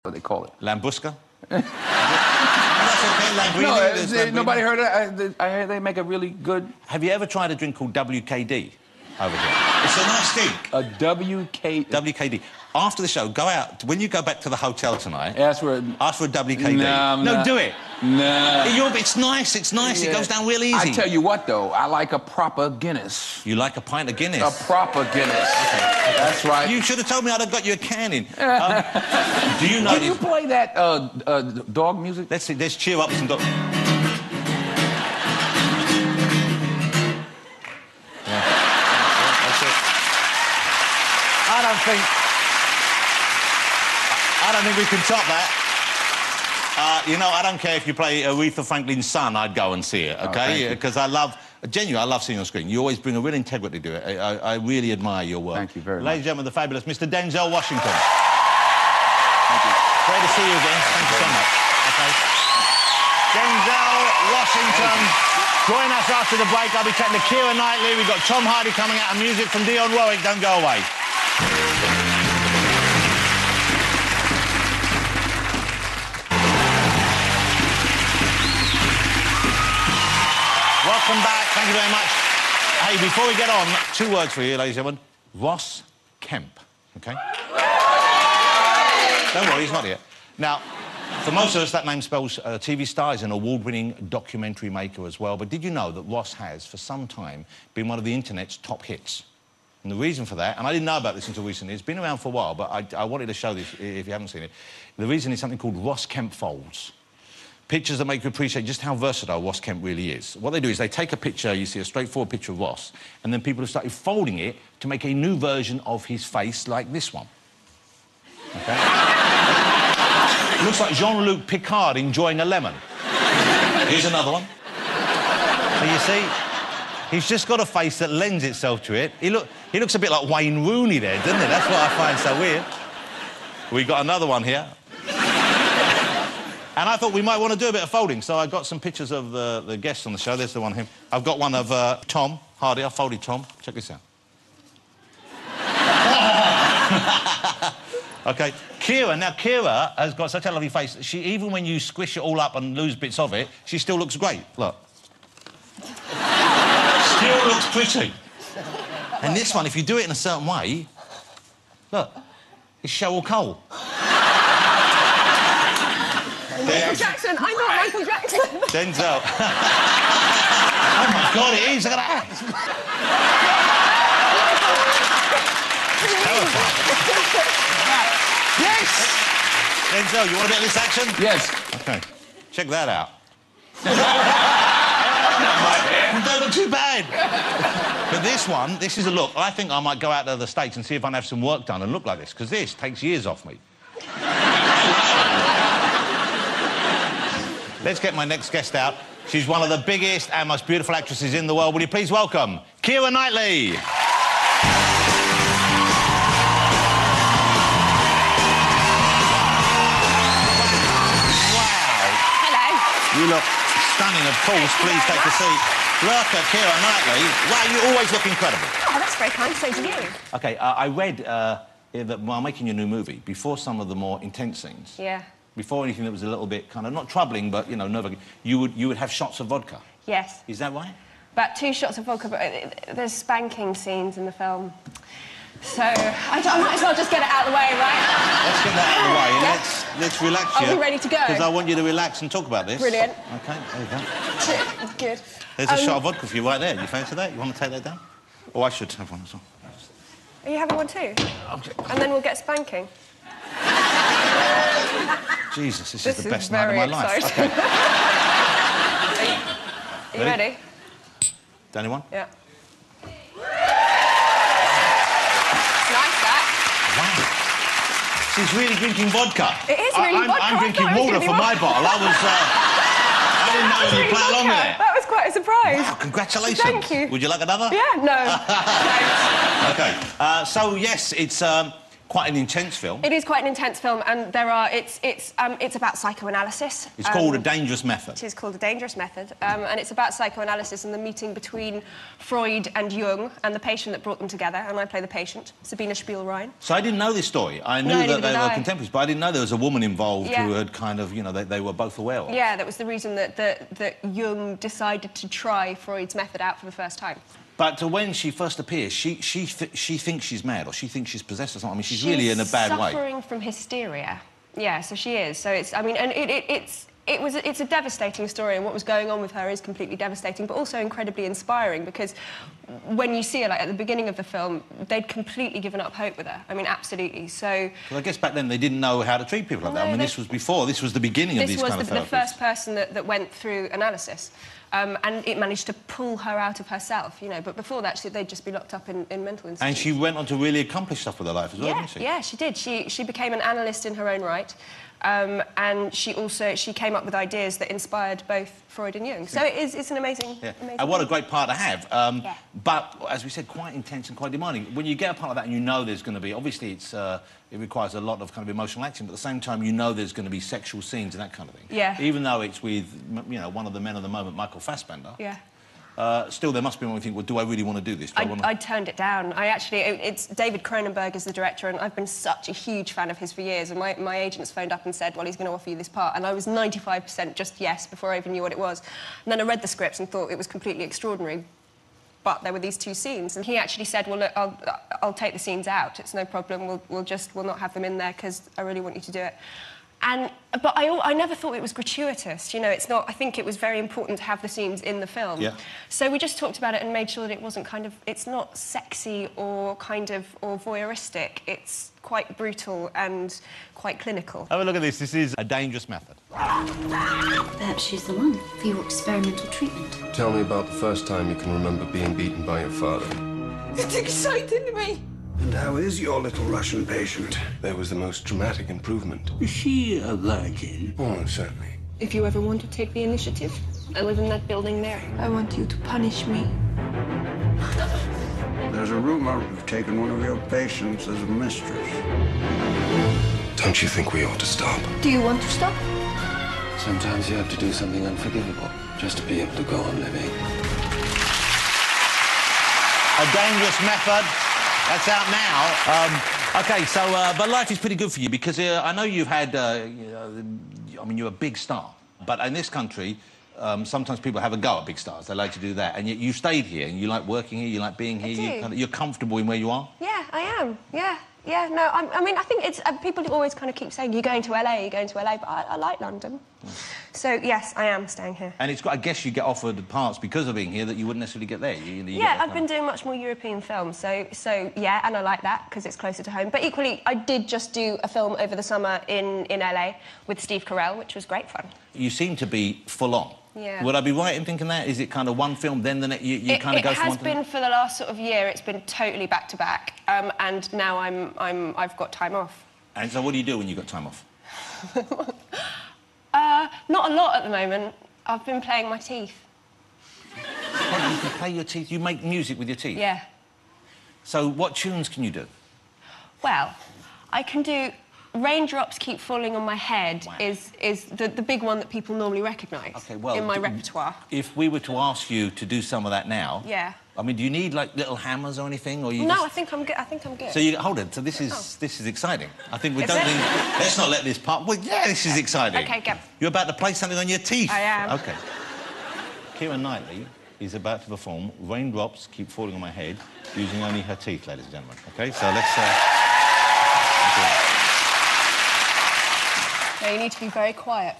what they call it. Lambrusca? That's okay, no, nobody heard it. I heard they make a really good... Have you ever tried a drink called WKD over here? It's a nice drink. A WKD? WKD. After the show, go out. When you go back to the hotel tonight... Ask for a WKD. No, do it. No. It's nice, Yeah. It goes down real easy. I tell you what, though, I like a proper Guinness. You like a pint of Guinness? A proper Guinness. Okay. That's right. You should have told me I'd have got you a can in. Do you know... Can you play that dog music? Let's see, let's cheer up some dog... I don't think we can top that. You know, I don't care if you play Aretha Franklin's Son, I'd go and see it, okay? Because I love seeing you on screen. You always bring a real integrity to it. I really admire your work. Thank you very much. Ladies and gentlemen, the fabulous Mr. Denzel Washington. Thank you. Great to see you again. Thank you so much. Okay. Denzel Washington. Join us after the break. I'll be chatting to Keira Knightley. We've got Tom Hardy coming out and music from Dionne Warwick. Don't go away. Welcome back. Thank you very much. Hey, before we get on, 2 words for you, ladies and gentlemen. Ross Kemp, OK? Don't worry, he's not here. Now, for most of us, that name spells TV star. He's an award-winning documentary maker as well. But did you know that Ross has, for some time, been one of the internet's top hits? And the reason for that, and I didn't know about this until recently, it's been around for a while, but I wanted to show this if you haven't seen it. The reason is something called Ross Kemp folds. Pictures that make you appreciate just how versatile Ross Kemp really is. What they do is they take a picture, you see a straightforward picture of Ross, and then people have started folding it to make a new version of his face like this one. OK? Looks like Jean-Luc Picard enjoying a lemon. Here's another one. So you see, he's just got a face that lends itself to it. He looks a bit like Wayne Rooney there, doesn't he? That's what I find so weird. We got another one here. And I thought we might want to do a bit of folding, so I got some pictures of the guests on the show. There's the one here. I've got one of Tom Hardy. I folded Tom. Check this out. OK, Keira. Now, Keira has got such a lovely face that she, even when you squish it all up and lose bits of it, she still looks great. Look. Still looks pretty. And this one, if you do it in a certain way, look, it's Cheryl Cole. Michael Jackson. I'm not Michael Jackson. Denzel. Oh, my God, it is. Look at that. Yes! Denzel, you want a bit of this action? Yes. OK. Check that out. Don't look too bad. But this one, this is a look. I think I might go out to the States and see if I can have some work done and look like this, because this takes years off me. Let's get my next guest out. She's one of the biggest and most beautiful actresses in the world. Will you please welcome Keira Knightley? Wow. Hello. You look stunning, of course. Please take a seat. Look at Keira Knightley. Wow, you always look incredible. Oh, that's very kind. So do you. OK, I read that while making your new movie, before some of the more intense scenes... Yeah. Before anything that was a little bit kind of not troubling, but, you know, nerve-wracking, you would have shots of vodka. Yes. Is that right? About 2 shots of vodka, but there's spanking scenes in the film. So I might as well just get it out of the way, right? Let's get that out of the way and let's relax you. Are we ready to go? Because I want you to relax and talk about this. Brilliant. OK, there you go. Good. There's a shot of vodka for you right there. You fancy that? You want to take that down? Oh, I should have one as well. Are you having one too? And then we'll get spanking. Jesus, this is the best night of my life. Okay. Are you ready? Down you one? Yeah. Nice, that. Wow. She's really drinking vodka. It is really vodka. I'm drinking water from my bottle. I didn't know you play along with it. That was quite a surprise. Wow, congratulations. Thank you. Would you like another? Yeah, no. OK. So, yes, it's... quite an intense film. It is quite an intense film, and it's about psychoanalysis. It's called A Dangerous Method. It is called A Dangerous Method, and it's about psychoanalysis and the meeting between Freud and Jung and the patient that brought them together, and I play the patient, Sabina Spielrein. So I didn't know this story. I knew that they were contemporaries, but I didn't know there was a woman involved who had kind of, you know, they were both aware of. Yeah, that was the reason that Jung decided to try Freud's method out for the first time. But when she first appears, she thinks she's mad, or she thinks she's possessed or something. I mean, she's really in a bad way. She's suffering from hysteria. Yeah, so she is. So it's, I mean, and it's a devastating story, and what was going on with her is completely devastating, but also incredibly inspiring, because when you see her, like, at the beginning of the film, they'd completely given up hope with her. I mean, absolutely. So... Well, I guess back then they didn't know how to treat people like that. I mean, this was before. This was the beginning of these kind of therapies. This was the first person that went through analysis. And it managed to pull her out of herself, you know. But before that, they'd just be locked up in mental institutions. And she went on to really accomplish stuff with her life as well, didn't she? Yeah, she did. She became an analyst in her own right. And she came up with ideas that inspired both Freud and Jung. So it's an amazing... And what a great part to have. But, as we said, quite intense and quite demanding. When you get a part like that and you know there's going to be... Obviously, it requires a lot of kind of emotional action, but at the same time, you know there's going to be sexual scenes and that kind of thing. Yeah. Even though it's with, you know, one of the men of the moment, Michael Fassbender. Yeah. Still, there must be one where you think, well, do I really want to do this? I turned it down. It's David Cronenberg is the director, and I've been such a huge fan of his for years, and my agents phoned up and said, well, he's going to offer you this part, and I was 95% just yes before I even knew what it was. And then I read the script and thought it was completely extraordinary, but there were these two scenes, and he actually said, well, look, I'll take the scenes out, it's no problem, we'll not have them in there, because I really want you to do it. But I never thought it was gratuitous, you know, it's not... I think it was very important to have the scenes in the film. Yeah. So we just talked about it and made sure that it wasn't kind of... It's not sexy or kind of... or voyeuristic. It's quite brutal and quite clinical. Have a look at this. This is A Dangerous Method. Perhaps she's the one for your experimental treatment. Tell me about the first time you can remember being beaten by your father. It's exciting me. And how is your little Russian patient? There was the most dramatic improvement. Is she a virgin? Oh, certainly. If you ever want to take the initiative, I live in that building there. I want you to punish me. There's a rumor you've taken one of your patients as a mistress. Don't you think we ought to stop? Do you want to stop? Sometimes you have to do something unforgivable just to be able to go on living. A Dangerous Method. That's out now. OK, so, but life is pretty good for you, because I know you've had, I mean, you're a big star. But in this country, sometimes people have a go at big stars. They like to do that. And yet you stayed here, and you like working here, you like being here. You're comfortable in where you are? Yeah, I am. Yeah, no, I mean, I think it's... people always kind of keep saying, you're going to LA, you're going to LA, but I like London. So, yes, I am staying here. And it's got... I guess you get offered parts because of being here that you wouldn't necessarily get there. Yeah, I've been doing much more European films, so yeah, and I like that, because it's closer to home. But equally, I did just do a film over the summer in LA with Steve Carell, which was great fun. You seem to be full on. Yeah. Would I be right in thinking that? Is it kind of one film, then the next... You kind of go from one to the next? It has been for the last sort of year. It's been totally back-to-back, and now I've got time off. And so what do you do when you've got time off? Not a lot at the moment. I've been playing my teeth. What, you can play your teeth? You make music with your teeth? Yeah. So what tunes can you do? Well, I can do... Raindrops Keep Falling on My Head is the big one that people normally recognise in my repertoire. If we were to ask you to do some of that now... Yeah. I mean, do you need, like, little hammers or anything, or you No, I think I'm good. I think I'm good. So you... Hold on. So this is exciting. I think we don't think... Let's not let this part... Well, yeah, this is exciting. OK, go. You're about to play something on your teeth. I am. OK. Keira Knightley is about to perform Raindrops Keep Falling on My Head using only her teeth, ladies and gentlemen. OK, so let's... No, you need to be very quiet.